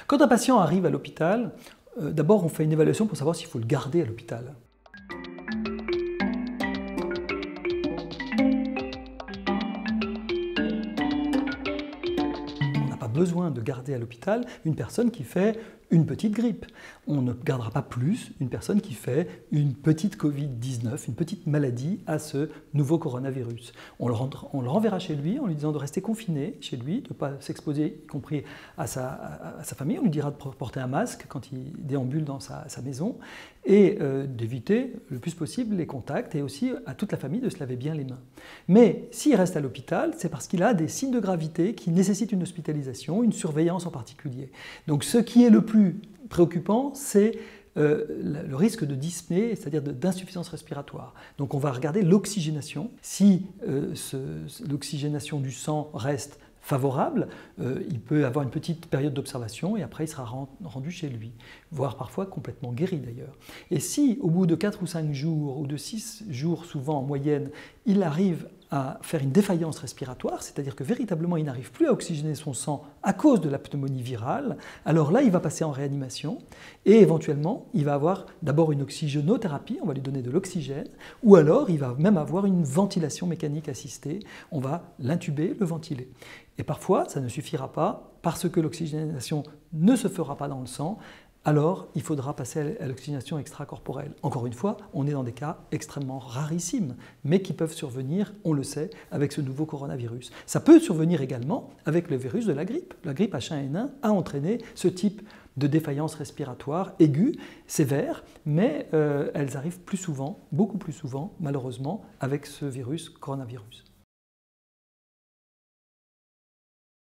Quand un patient arrive à l'hôpital, d'abord on fait une évaluation pour savoir s'il faut le garder à l'hôpital. On n'a pas besoin de garder à l'hôpital une personne qui fait une petite grippe. On ne gardera pas plus une personne qui fait une petite Covid-19, une petite maladie à ce nouveau coronavirus. On le renverra chez lui en lui disant de rester confiné chez lui, de ne pas s'exposer, y compris à sa famille. On lui dira de porter un masque quand il déambule dans sa maison et d'éviter le plus possible les contacts et aussi à toute la famille de se laver bien les mains. Mais s'il reste à l'hôpital, c'est parce qu'il a des signes de gravité qui nécessitent une hospitalisation, une surveillance en particulier. Donc ce qui est le plus préoccupant, c'est le risque de dyspnée, c'est-à-dire d'insuffisance respiratoire. Donc on va regarder l'oxygénation. Si l'oxygénation du sang reste favorable, il peut avoir une petite période d'observation et après il sera rendu chez lui, voire parfois complètement guéri d'ailleurs. Et si au bout de 4 ou 5 jours ou de 6 jours souvent en moyenne, il arrive à faire une défaillance respiratoire, c'est-à-dire que véritablement il n'arrive plus à oxygéner son sang à cause de la pneumonie virale, alors là il va passer en réanimation et éventuellement il va avoir d'abord une oxygénothérapie, on va lui donner de l'oxygène, ou alors il va même avoir une ventilation mécanique assistée, on va l'intuber, le ventiler. Et parfois ça ne suffira pas parce que l'oxygénation ne se fera pas dans le sang, alors il faudra passer à l'oxygénation extracorporelle. Encore une fois, on est dans des cas extrêmement rarissimes, mais qui peuvent survenir, on le sait, avec ce nouveau coronavirus. Ça peut survenir également avec le virus de la grippe. La grippe H1N1 a entraîné ce type de défaillance respiratoire aiguë, sévère, mais elles arrivent plus souvent, beaucoup plus souvent, malheureusement, avec ce coronavirus.